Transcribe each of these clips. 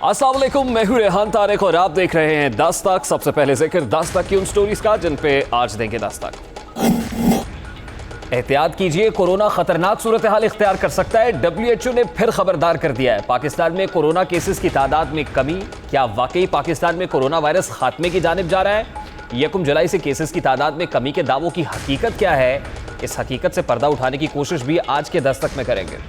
अस्सलाम वालेकुम, मैं हूं रेहान तारिक और आप देख रहे हैं दस्तक। सबसे पहले जिक्र दस्तक की उन स्टोरीज का जिन पे आज देंगे दस्तक। एहतियात कीजिए, कोरोना खतरनाक सूरत हाल इख्तियार कर सकता है। WHO ने फिर खबरदार कर दिया है। पाकिस्तान में कोरोना केसेस की तादाद में कमी। क्या वाकई पाकिस्तान में कोरोना वायरस खात्मे की जानिब जा रहा है? 1 जुलाई से केसेस की तादाद में कमी के दावों की हकीकत क्या है? इस हकीकत से पर्दा उठाने की कोशिश भी आज के दस्तक में करेंगे।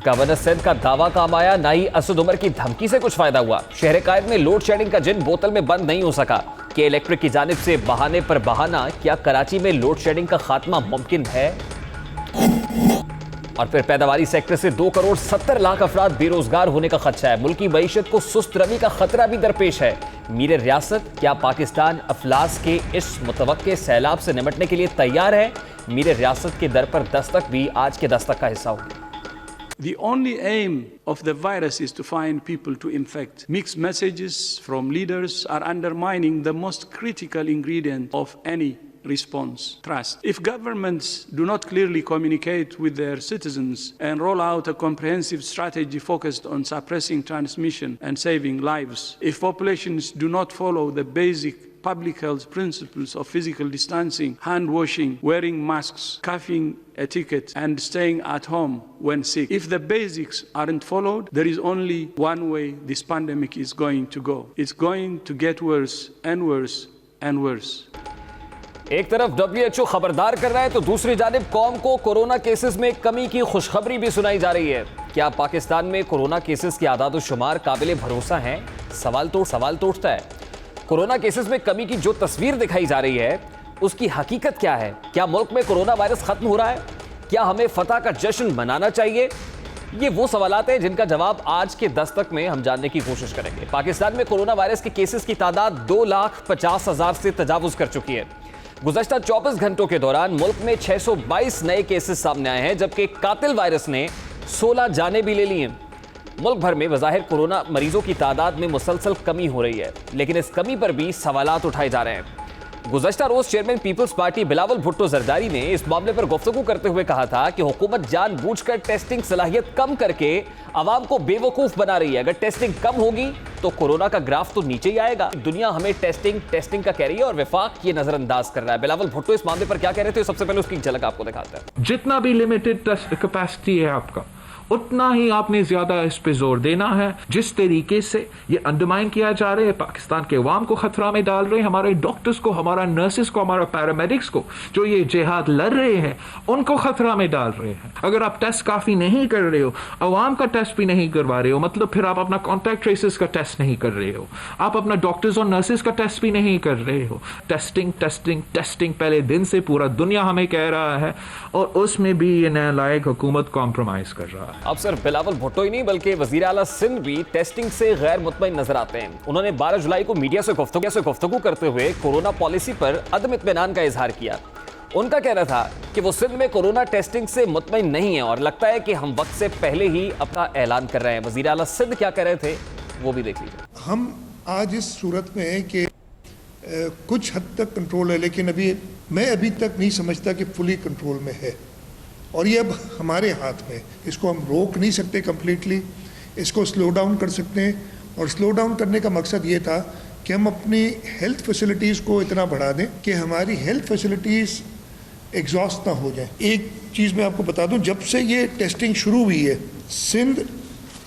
गवर्नर सिंध का दावा काम आया, ना ही असद उमर की धमकी से कुछ फायदा हुआ। शहर कायद में लोड शेडिंग का जिन बोतल में बंद नहीं हो सका। के इलेक्ट्रिक की जानिब से बहाने पर बहाना, क्या कराची में लोड शेडिंग का खात्मा मुमकिन है? और फिर पैदावारी सेक्टर से 2 करोड़ 70 लाख अफराद बेरोजगार होने का खदशा है। मुल्की मईशत को सुस्त रवी का खतरा भी दरपेश है। मीर रियासत, क्या पाकिस्तान अफलास के इस मुतवक्के सैलाब से निपटने के लिए तैयार है? मीर रियासत के दर पर दस्तक भी आज के दस्तक का हिस्सा होगी। The only aim of the virus is to find people to infect. Mixed messages from leaders are undermining the most critical ingredient of any response: trust. If governments do not clearly communicate with their citizens and roll out a comprehensive strategy focused on suppressing transmission and saving lives, if populations do not follow the basic public health principles of physical distancing, hand washing, wearing masks, coughing etiquette, and staying at home when sick. If the basics aren't followed, there is only one way this pandemic is going to go. It's going to get worse and worse and worse. एक तरफ WHO खबरदार कर रहा है तो दूसरी जानिब कौम को कोरोना केसेस में कमी की खुशखबरी भी सुनाई जा रही है। क्या पाकिस्तान में कोरोना केसेस की आदाद शुमार काबिल भरोसा हैं? सवाल तो उठता है। कोरोना केसेस में कमी की जो तस्वीर दिखाई जा रही है उसकी हकीकत क्या है? क्या मुल्क में कोरोना वायरस खत्म हो रहा है? क्या हमें फतह का जश्न मनाना चाहिए? ये वो सवालात हैं जिनका जवाब आज के दस्तक में हम जानने की कोशिश करेंगे। पाकिस्तान में कोरोना वायरस के केसेस की तादाद 2,50,000 से तजावुज कर चुकी है। गुज़श्ता 24 घंटों के दौरान मुल्क में 622 नए केसेस सामने आए हैं, जबकि कातिल वायरस ने 16 जानें भी ले ली हैं। मुल्क भर में बज़ाहिर कोरोना मरीजों की तादाद में मुसलसल कमी हो रही है, लेकिन इस कमी पर भी सवालात उठाए जा रहे हैं। गुज़श्ता रोज chairman People's Party Bilawal Bhutto Zardari ने इस मामले पर गुफ्तगू करते हुए कहा था कि हुकूमत जानबूझकर टेस्टिंग सलाहियत कम करके आवाम को बेवकूफ़ बना रही है। अगर टेस्टिंग कम होगी तो कोरोना का ग्राफ तो नीचे ही आएगा। दुनिया हमें टेस्टिंग का कह रही है और वफाक ये नजरअंदाज कर रहा है। बिलावल भुट्टो इस मामले पर क्या कह रहे थे, सबसे पहले उसकी झलक आपको दिखाते हैं। जितना भी लिमिटेड टेस्ट कैपेसिटी है आपका, उतना ही आपने ज्यादा इस पे जोर देना है। जिस तरीके से ये अंडरमाइन किया जा रहा है, पाकिस्तान के अवाम को खतरा में डाल रहे हैं, हमारे डॉक्टर्स को, हमारा नर्सेस को, हमारा पैरामेडिक्स को, जो ये जिहाद लड़ रहे हैं उनको खतरा में डाल रहे हैं। अगर आप टेस्ट काफी नहीं कर रहे हो, अवाम का टेस्ट भी नहीं करवा रहे हो, मतलब फिर आप अपना कॉन्टैक्ट ट्रेसेस का टेस्ट नहीं कर रहे हो, आप अपना डॉक्टर्स और नर्सेस का टेस्ट भी नहीं कर रहे हो। टेस्टिंग पहले दिन से पूरा दुनिया हमें कह रहा है और उसमें भी ये नालायक हुकूमत कॉम्प्रोमाइज कर रहा है। अब सिर्फ बिलावल भुट्टो ही नहीं बल्कि वजीर आला सिंध भी टेस्टिंग से गैर मुतमईन नजर आते हैं। उन्होंने 12 जुलाई को मीडिया से गुफ्तगू करते हुए कोरोना पॉलिसी पर अदम इत्मीनान का इजहार किया। उनका कहना था कि वो सिंध में कोरोना टेस्टिंग से मुतमईन नहीं है और लगता है कि हम वक्त से पहले ही अपना ऐलान कर रहे हैं। वजीर आला सिंध क्या कह रहे थे वो भी देख लीजिए। हम आज इस सूरत में है कि कुछ हद तक कंट्रोल है, लेकिन मैं अभी तक नहीं समझता कि फुली कंट्रोल में है और ये अब हमारे हाथ में। इसको हम रोक नहीं सकते कम्प्लीटली, इसको स्लो डाउन कर सकते हैं और स्लो डाउन करने का मकसद ये था कि हम अपनी हेल्थ फैसिलिटीज़ को इतना बढ़ा दें कि हमारी हेल्थ फैसिलिटीज़ एग्जॉस्ट ना हो जाए। एक चीज़ मैं आपको बता दूं, जब से ये टेस्टिंग शुरू हुई है सिंध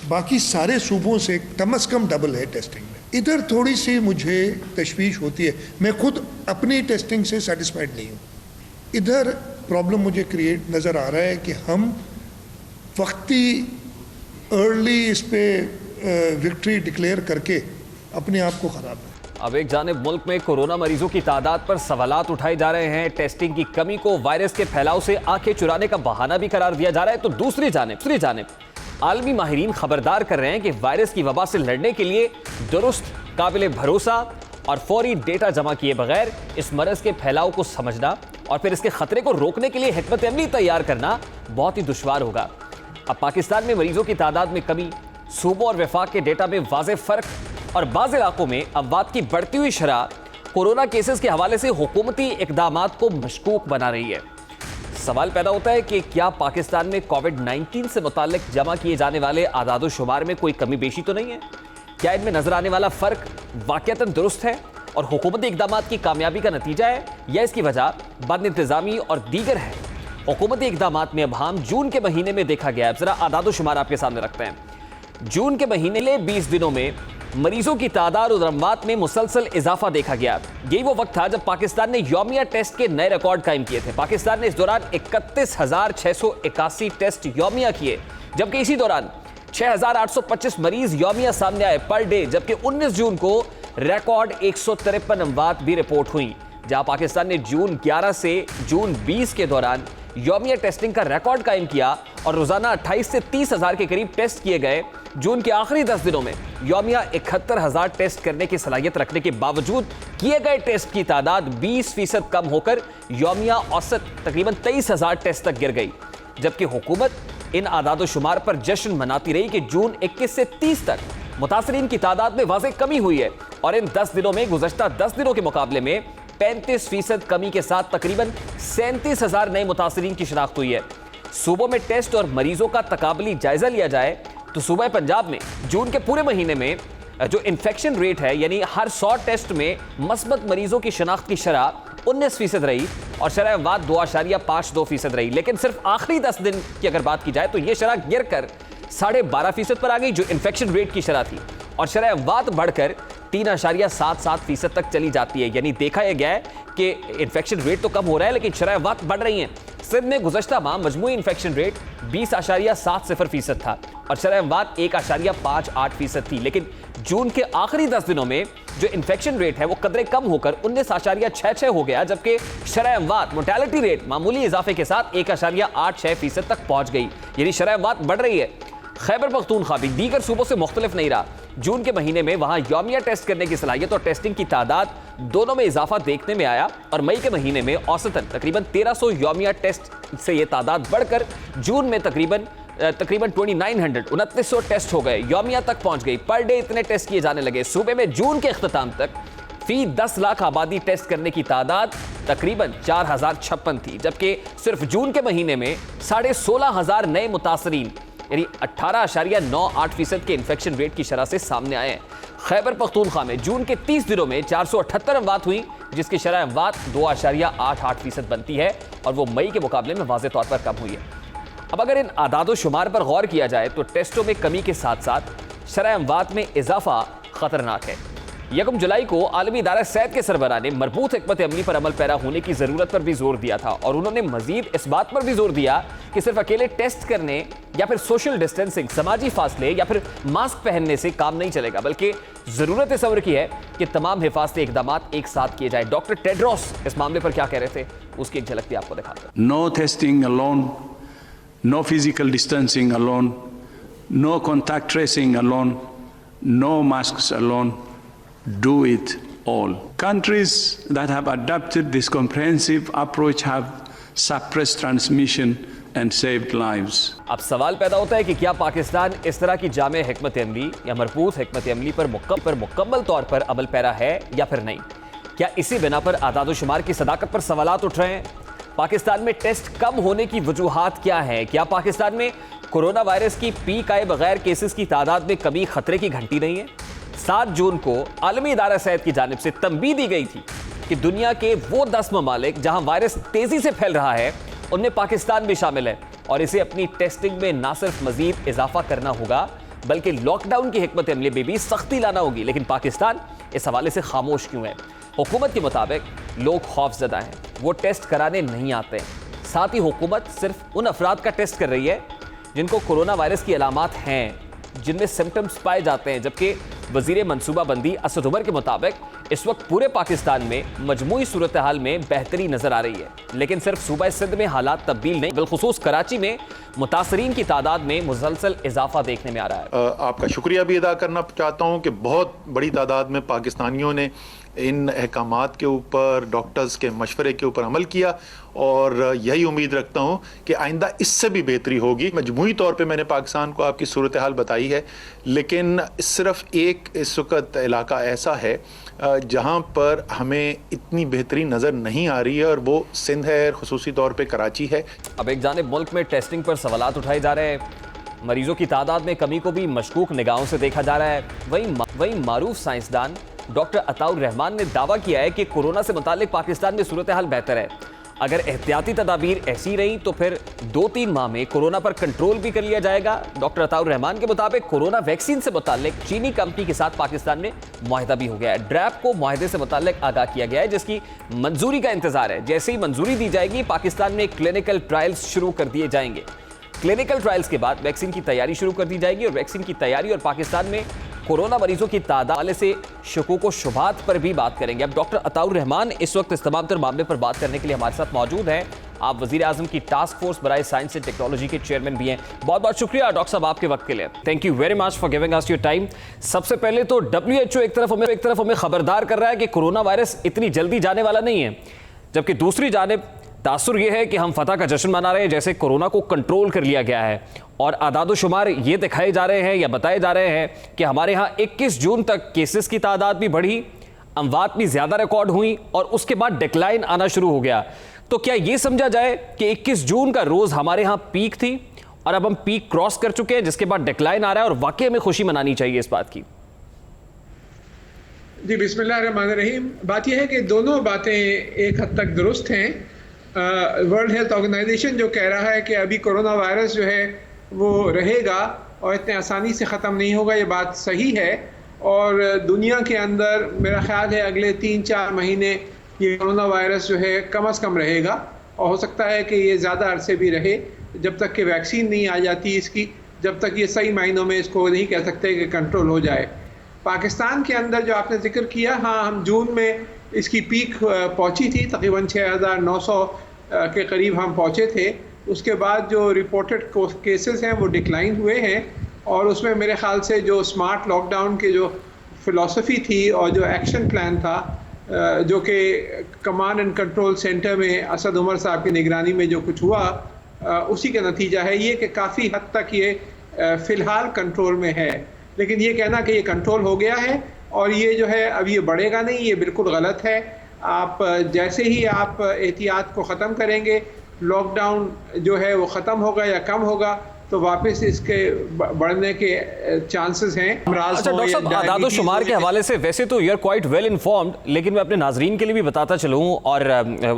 बाकी सारे सूबों से कम से कम डबल है टेस्टिंग में। इधर थोड़ी सी मुझे तशवीश होती है, मैं खुद अपनी टेस्टिंग से सेटिस्फाइड नहीं हूँ। इधर प्रॉब्लम मुझे क्रिएट नज़र आ रहा है कि हम वक्ती अर्ली इस पे विक्ट्री डिक्लेयर करके अपने आप को ख़राब है। अब एक जानिब मुल्क में कोरोना मरीजों की तादाद पर सवालात उठाए जा रहे हैं। टेस्टिंग की कमी को वायरस के फैलाव से आंखें चुराने का बहाना भी करार दिया जा रहा है, तो दूसरी जानिब आलमी माहिरीन खबरदार कर रहे हैं कि वायरस की वबा से लड़ने के लिए दुरुस्त, काबिल भरोसा और फौरी डेटा जमा किए बगैर इस मरज के फैलाव को समझना और फिर इसके खतरे को रोकने के लिए हिकमत अमली तैयार करना बहुत ही दुश्वार होगा। अब पाकिस्तान में मरीजों की तादाद में कमी, सूबों और वफाक के डेटा में वाज़े फर्क और बाज़ इलाकों में अमवात की बढ़ती हुई शरह कोरोना केसेस के हवाले से हुकूमती इकदामात को मशकूक बना रही है। सवाल पैदा होता है कि क्या पाकिस्तान में कोविड-19 से मुताल्लिक जमा किए जाने वाले आदाद-ओ-शुमार में कोई कमी बेशी तो नहीं है? क्या इनमें नजर आने वाला फर्क वाकईतन दुरुस्त है और हुकूमती इक़दामात की कामयाबी का नतीजा है, या इसकी वजह बदइंतज़ामी और दीगर है? हुकूमती इक़दामात में अब हम जून के महीने में देखा गया है। जरा आदाद-ओ-शुमार आपके सामने रखते हैं। जून के महीने ले 20 दिनों में मरीजों की तादाद और अमवात में मुसलसल इजाफा देखा गया। यही वो वक्त था जब पाकिस्तान ने यौमिया टेस्ट के नए रिकॉर्ड कायम किए थे। पाकिस्तान ने इस दौरान 31,681 टेस्ट यौमिया किए, जबकि इसी दौरान 6,825 मरीज यौमिया सामने आए पर डे, जबकि 19 जून को रिकॉर्ड 153 अमवात भी रिपोर्ट हुई। जहां पाकिस्तान ने जून 11 से जून 20 के दौरान यौमिया टेस्टिंग का रिकॉर्ड कायम किया और रोजाना 28 से 30,000 के करीब टेस्ट किए गए। जून के आखिरी 10 दिनों में यौमिया 71,000 टेस्ट करने की सलाहियत रखने के बावजूद किए गए टेस्ट की तादाद 20% कम होकर यौमिया औसत तकरीबन 23,000 टेस्ट तक गिर गई। जबकि हुकूमत इन आदाद-ओ-शुमार पर जश्न मनाती रही कि जून 21 से 30 तक मुतासरीन की तादाद में वाज़ेह कमी हुई है और इन 10 दिनों में गुज़श्ता 10 दिनों के मुकाबले में 35% कमी के साथ तकरीबन 37,000 नए मुतासरीन की शिनाख्त हुई है। सूबों में टेस्ट और मरीजों का तकाबली जायजा लिया जाए तो सूबा पंजाब में जून के पूरे महीने में जो इन्फेक्शन रेट है, यानी हर 100 टेस्ट में मस्बत मरीजों की शनाख्त की शरह 19% रही और शरह अमवात 2.52% रही। लेकिन सिर्फ आखिरी 10 दिन की अगर बात की जाए तो यह शरह गिर कर 12.5% पर आ गई, जो इन्फेक्शन रेट की शरह थी, और शरह अमवात बढ़कर 3.77% तक चली जाती है। यानी देखा यह गया है कि इन्फेक्शन रेट तो कम हो रहा है लेकिन शरह अमवात बढ़ रही हैं। सिंध में गुज़श्ता माह मजमूई इन्फेक्शन रेट 20.70% था और शरह अमवात 1.58% थी, लेकिन जून के आखिरी 10 दिनों में जो इन्फेक्शन रेट है वो कदरे कम होकर 19.66 हो गया, जबकि शरह अमवात मोर्टेलिटी रेट मामूली इजाफे के साथ 1.86% तक पहुंच गई। यानी शरह अमवात बढ़ रही है। खैबर पख्तूनख्वा भी दीगर सूबों से मुख्तलिफ नहीं रहा। जून के महीने में वहां यौमिया टेस्ट करने की सलाहियत और टेस्टिंग की तादाद दोनों में इजाफा देखने में आया और मई के महीने में औसतन तकरीबन 1300 यौमिया टेस्ट से यह तादाद बढ़कर जून में तकरीबन 2900 टेस्ट हो गए, यौमिया तक पहुंच गई। पर डे इतने टेस्ट किए जाने लगे। सूबे में जून के इख्तिताम तक फी 10 लाख आबादी टेस्ट करने की तादाद तकरीबन 4,056 थी, जबकि सिर्फ जून के महीने में 16,500 नए मुतासरीन यानी 18.98% के इन्फेक्शन रेट की शरह से सामने आए हैं। खैबर पख्तूनख्वा में जून के 30 दिनों में 478 अमवात हुई, जिसकी शरह अमवात 2.88% बनती है और वो मई के मुकाबले में वाज़ेह तौर पर कम हुई है। अब अगर इन आदाद-ओ-शुमार पर गौर किया जाए तो टेस्टों में कमी के साथ साथ शरह अमवात में इजाफा खतरनाक है। 1 जुलाई को आलमी इदारा सेहत के सरबराह ने मरबूत हिकमत अमली पर अमल पैरा होने की ज़रूरत पर भी जोर दिया था और उन्होंने मजीद इस बात पर भी जोर दिया कि सिर्फ अकेले टेस्ट करने या फिर सोशल डिस्टेंसिंग, समाजी फासले या फिर मास्क पहनने से काम नहीं चलेगा, बल्कि ज़रूरत इस अमर की है कि तमाम हिफाजती इक़दामात एक साथ किए जाए। डॉक्टर टेड्रोस इस मामले पर क्या कह रहे थे, उसकी एक झलक भी आपको दिखाते हैं। No testing alone, no physical distancing alone, no contact tracing alone, no masks alone. Do it all. Countries that have adopted this comprehensive approach have suppressed transmission and saved lives. अब सवाल पैदा होता है कि क्या पाकिस्तान इस तरह की जामे हिकमत अमली या मरबूत हिकमत अमली पर मुकम्मल तौर पर अमल पैरा है या फिर नहीं? क्या इसी बिना पर आदाद-ओ-शुमार की सदाकत पर सवालात उठ रहे हैं? पाकिस्तान में टेस्ट कम होने की वजूहात क्या है? क्या पाकिस्तान में कोरोना वायरस की पीक आए बगैर केसेस की तादाद में कभी खतरे की घंटी नहीं है? 7 जून को आलमी इदारा सेहत की जानिब से तंबीह दी गई थी कि दुनिया के वो 10 ममालिक जहां वायरस तेजी से फैल रहा है उनमें पाकिस्तान भी शामिल है और इसे अपनी टेस्टिंग में ना सिर्फ मजीद इजाफा करना होगा बल्कि लॉकडाउन की हिकमत अमली में भी सख्ती लाना होगी। लेकिन पाकिस्तान इस हवाले से खामोश क्यों है? हुकूमत के मुताबिक लोग खौफजदा हैं, वो टेस्ट कराने नहीं आते। साथ ही हुकूमत सिर्फ उन अफराद का टेस्ट कर रही है जिनको कोरोना वायरस की अलामात हैं, जिनमें सिम्टम्स पाए जाते हैं, जबकि वजीर मनसूबाबंदी असद उमर के मुताबिक इस वक्त पूरे पाकिस्तान में मजमूई सूरत हाल में बेहतरी नजर आ रही है। लेकिन सिर्फ सूबा सिंध में हालात तब्दील नहीं, बिलखुसूस कराची में मुतासरीन की तादाद में मुसलसल इजाफा देखने में आ रहा है। आपका शुक्रिया भी अदा करना चाहता हूँ कि बहुत बड़ी तादाद में पाकिस्तानियों ने इन अहकामात के ऊपर, डॉक्टर्स के मशवरे के ऊपर अमल किया और यही उम्मीद रखता हूँ कि आइंदा इससे भी बेहतरी होगी। मजमूई तौर पे मैंने पाकिस्तान को आपकी सूरत हाल बताई है, लेकिन सिर्फ एक इस वक्त इलाका ऐसा है जहाँ पर हमें इतनी बेहतरी नज़र नहीं आ रही है और वो सिंध है, खुसूसी तौर पे कराची है। अब एक जानिब मुल्क में टेस्टिंग पर सवालात उठाए जा रहे हैं, मरीजों की तादाद में कमी को भी मशकूक निगाहों से देखा जा रहा है। वहीं मारूफ साइंसदान डॉक्टर अताउर रहमान ने दावा किया है कि कोरोना से मुतालिक पाकिस्तान में सूरत हाल बेहतर है। अगर एहतियाती तदाबीर ऐसी रही तो फिर 2-3 माह में कोरोना पर कंट्रोल भी कर लिया जाएगा। डॉक्टर अताउर रहमान के मुताबिक कोरोना वैक्सीन से मुतालिक चीनी कंपनी के साथ पाकिस्तान में मुआहिदा भी हो गया है। ड्रैप को मुआहिदे से मुतालिक आगाह किया गया है, जिसकी मंजूरी का इंतजार है। जैसे ही मंजूरी दी जाएगी, पाकिस्तान में क्लिनिकल ट्रायल्स शुरू कर दिए जाएंगे। क्लिनिकल ट्रायल्स के बाद वैक्सीन की तैयारी शुरू कर दी जाएगी और वैक्सीन की तैयारी और पाकिस्तान में कोरोना मरीजों की तादाद वाले से शुकूक व शुबात पर भी बात करेंगे। अब डॉक्टर अताउर रहमान इस वक्त इस तमाम तर मामले पर बात करने के लिए हमारे साथ मौजूद हैं। आप वजीर आजम की टास्क फोर्स बराए साइंस एंड टेक्नोलॉजी के चेयरमैन भी हैं। बहुत बहुत शुक्रिया डॉक्टर साहब आपके वक्त के लिए। Thank you very much for giving us your time. सबसे पहले तो WHO एक तरफ हमें खबरदार कर रहा है कि कोरोना वायरस इतनी जल्दी जाने वाला नहीं है, जबकि दूसरी जानिब तासुर यह है कि हम फतह का जश्न मना रहे हैं, जैसे कोरोना को कंट्रोल कर लिया गया है। और आदाद शुमार ये दिखाए जा रहे हैं या बताए जा रहे हैं कि हमारे यहाँ 21 जून तक केसेस की तादाद भी बढ़ी, अमवात भी ज़्यादा रिकॉर्ड हुई और उसके बाद डिक्लाइन आना शुरू हो गया। तो क्या ये समझा जाए कि 21 जून का रोज़ हमारे यहाँ पीक थी और अब हम पीक क्रॉस कर चुके हैं, जिसके बाद डिक्लाइन आ रहा है और वाकई में खुशी मनानी चाहिए इस बात की? जी बिस्मिल्लाहिर्रहमानिर्रहीम। बात यह है कि दोनों बातें एक हद तक दुरुस्त हैं। वर्ल्ड हेल्थ ऑर्गेनाइजेशन जो कह रहा है कि अभी कोरोना वायरस जो है वो रहेगा और इतने आसानी से ख़त्म नहीं होगा, ये बात सही है। और दुनिया के अंदर मेरा ख्याल है अगले 3-4 महीने ये कोरोना वायरस जो है कम से कम रहेगा और हो सकता है कि ये ज़्यादा अरसे भी रहे, जब तक कि वैक्सीन नहीं आ जाती इसकी, जब तक ये सही मायनों में इसको नहीं कह सकते कि कंट्रोल हो जाए। पाकिस्तान के अंदर जो आपने जिक्र किया, हाँ, हम जून में इसकी पीक पहुंची थी, तकरीबन 6,900 के करीब हम पहुंचे थे। उसके बाद जो रिपोर्टेड केसेस हैं वो डिक्लाइन हुए हैं और उसमें मेरे ख्याल से जो स्मार्ट लॉकडाउन की जो फ़िलॉसफी थी और जो एक्शन प्लान था, जो कि कमांड एंड कंट्रोल सेंटर में असद उमर साहब की निगरानी में जो कुछ हुआ, उसी का नतीजा है ये कि काफ़ी हद तक ये फ़िलहाल कंट्रोल में है। लेकिन ये कहना कि ये कंट्रोल हो गया है और ये जो है अब ये बढ़ेगा नहीं, ये बिल्कुल गलत है। आप जैसे ही आप एहतियात को ख़त्म करेंगे, लॉकडाउन जो है वो ख़त्म होगा या कम होगा, तो वापस इसके बढ़ने के चांसेस हैं। अच्छा डॉक्टर साहब, आदाद शुमार के हवाले से वैसे तो you are quite well informed, लेकिन मैं अपने नाजरीन के लिए भी बताता चलूँ और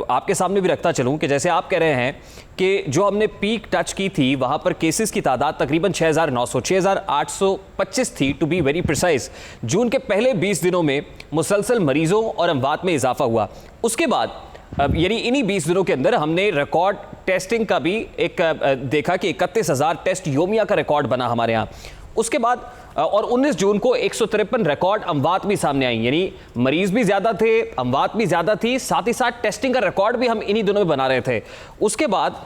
आपके सामने भी रखता चलूँ कि जैसे आप कह रहे हैं कि जो हमने पीक टच की थी वहाँ पर केसेस की तादाद तकरीबन 6,900 6,825 थी टू बी वेरी प्रिसाइज। जून के पहले 20 दिनों में मुसलसल मरीजों और अमवात में इजाफा हुआ। उसके बाद यानी इन्हीं 20 दिनों के अंदर हमने रिकॉर्ड टेस्टिंग का भी एक देखा कि 31,000 टेस्ट योमिया का रिकॉर्ड बना हमारे यहाँ। उसके बाद और 19 जून को 153 रिकॉर्ड अमवात भी सामने आई, यानी मरीज भी ज़्यादा थे, अमवात भी ज़्यादा थी, साथ ही साथ टेस्टिंग का रिकॉर्ड भी हम इन्हीं दिनों में बना रहे थे। उसके बाद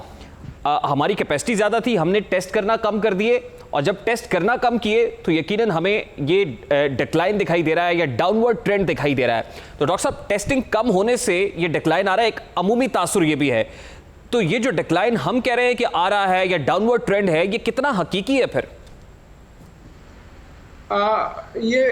हमारी कैपेसिटी ज़्यादा थी, हमने टेस्ट करना कम कर दिए और जब टेस्ट करना कम किए तो यकीनन हमें ये डिक्लाइन दिखाई दे रहा है या डाउनवर्ड ट्रेंड दिखाई दे रहा है। तो डॉक्टर साहब, टेस्टिंग कम होने से ये डिक्लाइन आ रहा है, एक अमूमी तासुर ये भी है। तो ये जो डिक्लाइन हम कह रहे हैं कि आ रहा है या डाउनवर्ड ट्रेंड है, ये कितना हकीकी है फिर? ये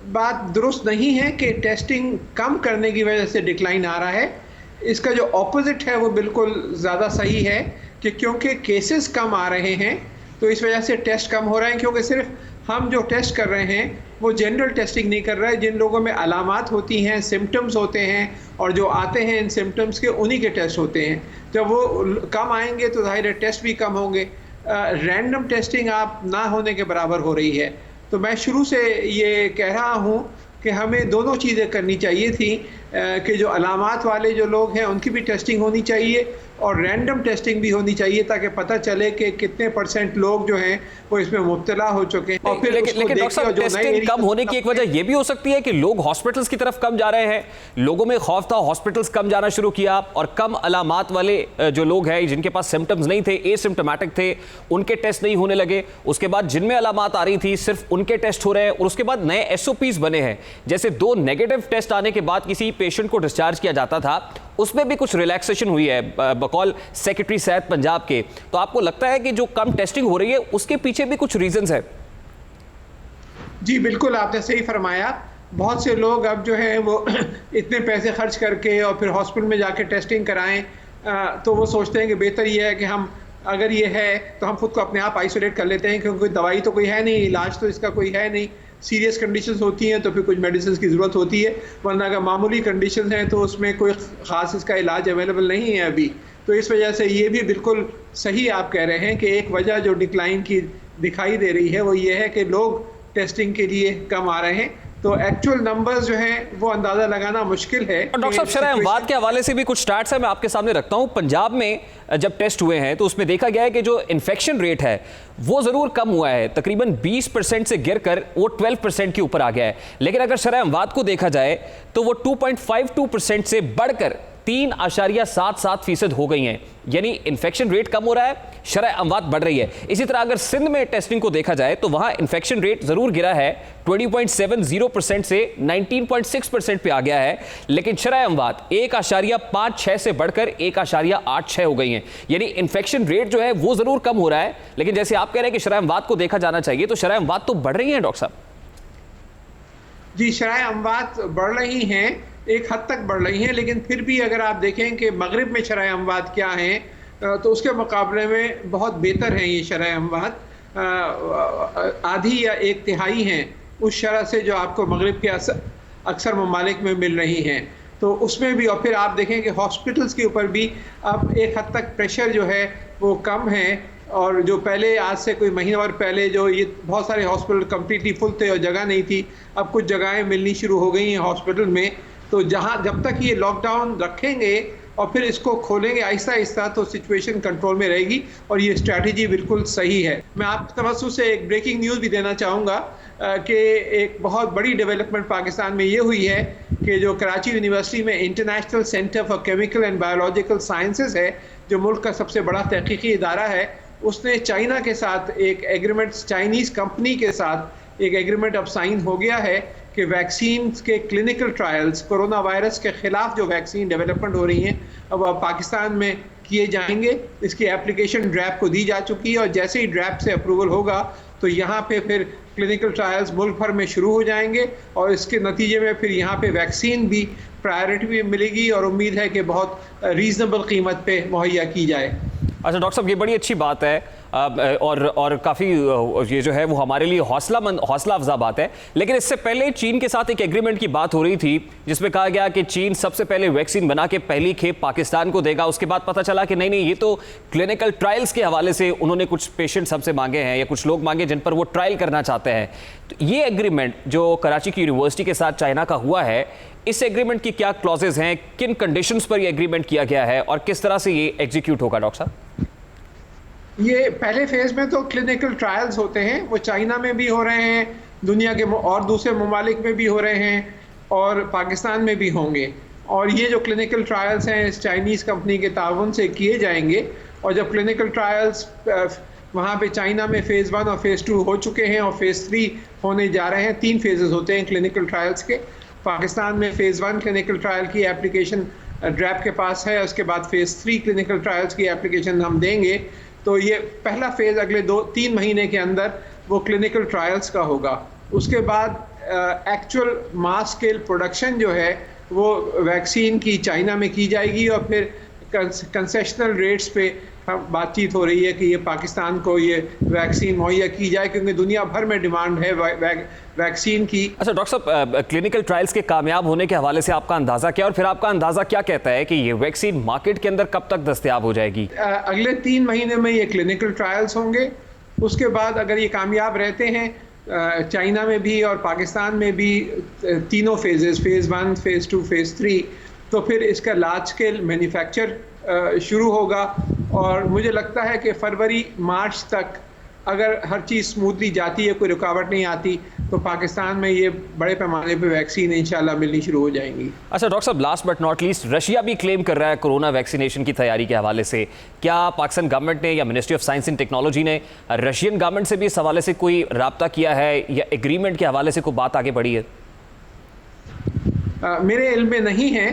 बात दुरुस्त नहीं है कि टेस्टिंग कम करने की वजह से डिक्लाइन आ रहा है। इसका जो ऑपोजिट है वो बिल्कुल ज़्यादा सही है कि क्योंकि केसेस कम आ रहे हैं तो इस वजह से टेस्ट कम हो रहे हैं, क्योंकि सिर्फ हम जो टेस्ट कर रहे हैं वो जनरल टेस्टिंग नहीं कर रहे हैं। जिन लोगों में अलामात होती हैं, सिम्टम्स होते हैं और जो आते हैं इन सिम्टम्स के, उन्हीं के टेस्ट होते हैं। जब वो कम आएंगे तो ज़ाहिर है टेस्ट भी कम होंगे। रैंडम टेस्टिंग आप ना होने के बराबर हो रही है। तो मैं शुरू से ये कह रहा हूँ कि हमें दोनों चीज़ें करनी चाहिए थी। कि जो अलामात वाले जो लोग हैं उनकी भी टेस्टिंग होनी चाहिए और रैंडम टेस्टिंग भी होनी चाहिए ताकि पता चले कि कितने % लोग जो हैं वो इसमें मुब्तला हो चुके हैं। और फिर लेकिन डॉक्टर साहब, टेस्टिंग कम होने की एक वजह यह भी हो सकती है कि लोग हॉस्पिटल्स की तरफ कम जा रहे हैं, लोगों में खौफ था, हॉस्पिटल्स कम जाना शुरू किया और कम अलामात वाले जो लोग हैं जिनके पास सिम्टम्स नहीं थे, एसिम्प्टोमेटिक थे, उनके टेस्ट नहीं होने लगे। उसके बाद जिनमें अलामात आ रही थी सिर्फ उनके टेस्ट हो रहे हैं और उसके बाद नए SOPs बने हैं, जैसे 2 नेगेटिव टेस्ट आने के बाद किसी पेशेंट को डिस्चार्ज किया जाता था, उसमें भी कुछ रिलैक्सेशन हुई है बकौल सेक्रेटरी सेहत पंजाब के। तो आपको लगता है कि जो कम टेस्टिंग हो रही है उसके पीछे भी कुछ रीजंस है? जी बिल्कुल, आपने सही फरमाया। बहुत से लोग अब जो है वो इतने पैसे खर्च करके और फिर हॉस्पिटल में जाके टेस्टिंग कराएं, तो वो सोचते हैं कि बेहतर ये है कि हम अगर ये है तो हम खुद को अपने आप आइसोलेट कर लेते हैं, क्योंकि दवाई तो कोई है नहीं, इलाज तो इसका कोई है नहीं। सीरियस कंडीशंस होती हैं तो फिर कुछ मेडिसिन की ज़रूरत होती है, वरना अगर मामूली कंडीशंस हैं तो उसमें कोई ख़ास इसका इलाज अवेलेबल नहीं है अभी। तो इस वजह से ये भी बिल्कुल सही आप कह रहे हैं कि एक वजह जो डिक्लाइन की दिखाई दे रही है वो ये है कि लोग टेस्टिंग के लिए कम आ रहे हैं। तो एक्चुअल नंबर्स जो हैं वो अंदाजा लगाना मुश्किल है। डॉक्टर साहब, शरह अमवात के हवाले से भी कुछ स्टैट्स है, मैं आपके सामने रखता हूं। पंजाब में जब टेस्ट हुए हैं तो उसमें देखा गया है कि जो इन्फेक्शन रेट है वो जरूर कम हुआ है, तकरीबन 20% से गिरकर वो 12% के ऊपर आ गया है, लेकिन अगर शरह अमवात को देखा जाए तो वो 2.52% से बढ़कर 3.77% हो गई हैं। यानी इन्फेक्शन रेट कम हो रहा है, शरह अमवात बढ़ रही है। इसी तरह अगर सिंध में टेस्टिंग को देखा जाए तो वहां इन्फेक्शन रेट जरूर गिरा है, 20.70% से 19.6% पे आ गया है, लेकिन शरह अमवात 1.56 से बढ़कर 1.86 हो गई हैं। यानी इन्फेक्शन रेट जो है वो जरूर कम हो रहा है, लेकिन जैसे आप कह रहे हैं कि शरह अमवात को देखा जाना चाहिए, तो शरह अमवात तो बढ़ रही है डॉक्टर साहब। जी, शरह अमवात बढ़ रही हैं, एक हद तक बढ़ रही हैं, लेकिन फिर भी अगर आप देखें कि मगरिब में शरह अमवात क्या हैं तो उसके मुकाबले में बहुत बेहतर हैं ये शरह अमवात, आधी या 1/3 हैं उस शरह से जो आपको मगरिब के अक्सर ममालिक में मिल रही हैं। तो उसमें भी, और फिर आप देखें कि हॉस्पिटल्स के ऊपर भी अब एक हद तक प्रेशर जो है वो कम है, और जो पहले आज से कोई महीना और पहले जो ये बहुत सारे हॉस्पिटल कम्प्लीटली फुल थे और जगह नहीं थी, अब कुछ जगहें मिलनी शुरू हो गई हैं हॉस्पिटल में। तो जहाँ जब तक ये लॉकडाउन रखेंगे और फिर इसको खोलेंगे आहिस्ता आहिस्ता तो सिचुएशन कंट्रोल में रहेगी, और ये स्ट्रैटेजी बिल्कुल सही है। मैं आपके तवज्जो से एक ब्रेकिंग न्यूज़ भी देना चाहूँगा कि एक बहुत बड़ी डेवलपमेंट पाकिस्तान में ये हुई है कि जो कराची यूनिवर्सिटी में international centre for chemical and biological sciences है, जो मुल्क का सबसे बड़ा तहकीकी इदारा है, उसने चाइना के साथ एक एग्रीमेंट, चाइनीज़ कंपनी के साथ एक एग्रीमेंट अब साइन हो गया है कि वैक्सीन के क्लिनिकल ट्रायल्स, कोरोना वायरस के ख़िलाफ़ जो वैक्सीन डेवलपमेंट हो रही हैं अब पाकिस्तान में किए जाएंगे। इसकी एप्लीकेशन ड्रैप को दी जा चुकी है और जैसे ही ड्रैप से अप्रूवल होगा तो यहाँ पे फिर क्लिनिकल ट्रायल्स मुल्क भर में शुरू हो जाएंगे, और इसके नतीजे में फिर यहाँ पे वैक्सीन भी प्रायोरिटी भी मिलेगी, और उम्मीद है कि बहुत रीज़नेबल कीमत पे मुहैया की जाए। अच्छा डॉक्टर साहब, ये बड़ी अच्छी बात है और काफ़ी ये जो है वो हमारे लिए हौसला अफजा बात है। लेकिन इससे पहले चीन के साथ एक एग्रीमेंट की बात हो रही थी जिसमें कहा गया कि चीन सबसे पहले वैक्सीन बना के पहली खेप पाकिस्तान को देगा। उसके बाद पता चला कि नहीं, ये तो क्लिनिकल ट्रायल्स के हवाले से उन्होंने कुछ पेशेंट्स हमसे मांगे हैं या कुछ लोग मांगे जिन पर वो ट्रायल करना चाहते हैं। तो ये एग्रीमेंट जो कराची की यूनिवर्सिटी के साथ चाइना का हुआ है, इस एग्रीमेंट की क्या क्लॉजेज हैं, किन कंडीशंस पर ये एग्रीमेंट किया गया है और किस तरह से ये एग्जीक्यूट होगा डॉक्टर साहब? ये पहले फेज में तो क्लिनिकल ट्रायल्स होते हैं, वो चाइना में भी हो रहे हैं, दुनिया के और दूसरे ममालिक में भी हो रहे हैं और पाकिस्तान में भी होंगे। और ये जो क्लिनिकल ट्रायल्स हैं इस चाइनीज़ कंपनी के ताउन से किए जाएंगे, और जब क्लिनिकल ट्रायल्स वहाँ पे चाइना में फ़ेज़ 1 और फ़ेज़ 2 हो चुके हैं और फ़ेज़ 3 होने जा रहे हैं, 3 फेजेस होते हैं क्लिनिकल ट्रायल्स के। पाकिस्तान में फ़ेज़ 1 क्लिनिकल ट्रायल की एप्लीकेशन ड्रैप के पास है, उसके बाद फ़ेज़ 3 क्लिनिकल ट्रायल्स की एप्लीकेशन हम देंगे। तो ये पहला फेज़ अगले 2-3 महीने के अंदर वो क्लिनिकल ट्रायल्स का होगा। उसके बाद एक्चुअल मास स्केल प्रोडक्शन जो है वो वैक्सीन की चाइना में की जाएगी, और फिर कंसेशनल रेट्स पे बातचीत हो रही है कि ये पाकिस्तान को ये वैक्सीन मुहैया की जाए, क्योंकि दुनिया भर में डिमांड है वैक्सीन की। अच्छा डॉक्टर साहब, क्लिनिकल ट्रायल्स के कामयाब होने के हवाले से आपका अंदाज़ा क्या, और फिर आपका अंदाज़ा क्या कहता है कि ये वैक्सीन मार्केट के अंदर कब तक दस्तयाब हो जाएगी? अगले 3 महीने में ये क्लिनिकल ट्रायल्स होंगे। उसके बाद अगर ये कामयाब रहते हैं चाइना में भी और पाकिस्तान में भी तीनों फेजेस, फेज़ 1, फेज़ 2, फेज़ 3, तो फिर इसका लार्ज स्केल मैन्युफैक्चर शुरू होगा। और मुझे लगता है कि फरवरी मार्च तक अगर हर चीज़ स्मूथली जाती है, कोई रुकावट नहीं आती, तो पाकिस्तान में ये बड़े पैमाने पे वैक्सीन इंशाल्लाह मिलनी शुरू हो जाएंगी। अच्छा डॉक्टर साहब, last but not least, Russia भी क्लेम कर रहा है कोरोना वैक्सीनेशन की तैयारी के हवाले से। क्या पाकिस्तान गवर्नमेंट ने या ministry of science and technology ने रशियन गवर्नमेंट से भी इस हवाले से कोई राब्ता किया है या एग्रीमेंट के हवाले से कोई बात आगे बढ़ी है? मेरे इल्म में नहीं है।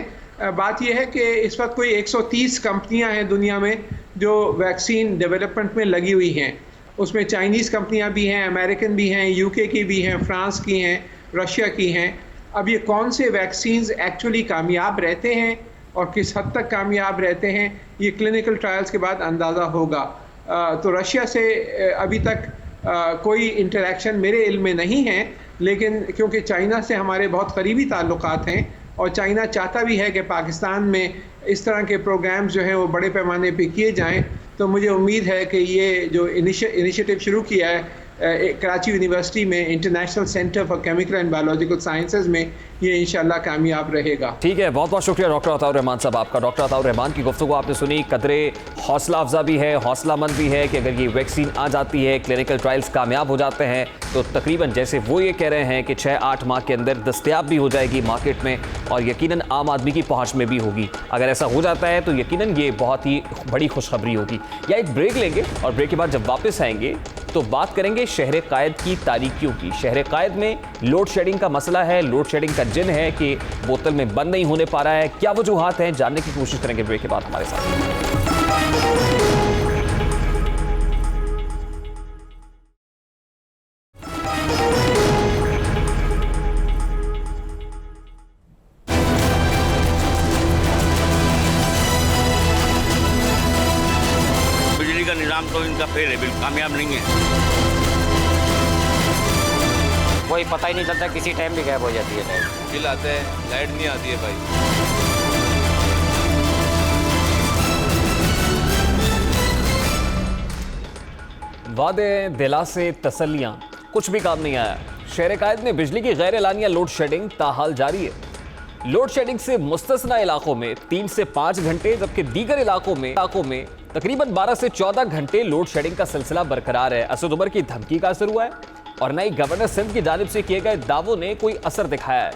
बात यह है कि इस वक्त कोई 130 कंपनियां हैं दुनिया में जो वैक्सीन डेवलपमेंट में लगी हुई हैं। उसमें चाइनीज़ कंपनियां भी हैं, अमेरिकन भी हैं, यूके की भी हैं, फ्रांस की हैं, रशिया की हैं। अब ये कौन से वैक्सीन्स एक्चुअली कामयाब रहते हैं और किस हद तक कामयाब रहते हैं, ये क्लिनिकल ट्रायल्स के बाद अंदाज़ा होगा। तो रशिया से अभी तक कोई इंटरेक्शन मेरे इल्म में नहीं है, लेकिन क्योंकि चाइना से हमारे बहुत करीबी ताल्लुकात हैं और चाइना चाहता भी है कि पाकिस्तान में इस तरह के प्रोग्राम्स जो हैं वो बड़े पैमाने पे किए जाएं, तो मुझे उम्मीद है कि ये जो इनिशिएटिव शुरू किया है कराची यूनिवर्सिटी में international centre for chemical and biological sciences में, ये इंशाल्लाह कामयाब रहेगा। ठीक है, बहुत बहुत शुक्रिया डॉक्टर अताउर रहमान साहब आपका। डॉक्टर अताउर रहमान की गुफ्तगू आपने सुनी, कदरे हौसला अफजा भी है, हौसलामंद भी है कि अगर ये वैक्सीन आ जाती है, क्लिनिकल ट्रायल्स कामयाब हो जाते हैं, तो तकरीबन जैसे वो ये कह रहे हैं कि 6-8 माह के अंदर दस्तयाब भी हो जाएगी मार्केट में और यकीनन आम आदमी की पहुँच में भी होगी। अगर ऐसा हो जाता है तो यकीनन ये बहुत ही बड़ी खुशखबरी होगी। या एक ब्रेक लेंगे और ब्रेक के बाद जब वापस आएंगे तो बात करेंगे शहर कायद की तारीकियों की। शहर कायद में लोड शेडिंग का मसला है, लोड शेडिंग का जिन है कि बोतल में बंद नहीं होने पा रहा है। क्या वजूहात हैं, जानने की कोशिश करेंगे ब्रेक के बाद हमारे साथ। बिजली का निजाम तो इनका फेल है, बिल्कुल कामयाब नहीं है। कोई पता ही नहीं चलता, किसी टाइम भी गायब हो जाती है लाइट। बिल आते हैं, लाइट नहीं आती है भाई। वादे दिलासे तसल्लियां, कुछ भी काम नहीं आया। शहर कायद में बिजली की गैर एलानिया लोड शेडिंग ताहाल जारी है। लोड शेडिंग से मुस्तस्ना इलाकों में 3 से 5 घंटे, जबकि दीगर इलाकों में तकरीबन 12 से 14 घंटे लोड शेडिंग का सिलसिला बरकरार है। असद उमर की धमकी का असर हुआ है और न ही गवर्नर सिंध की जानिब से किए गए दावों ने कोई असर दिखाया है।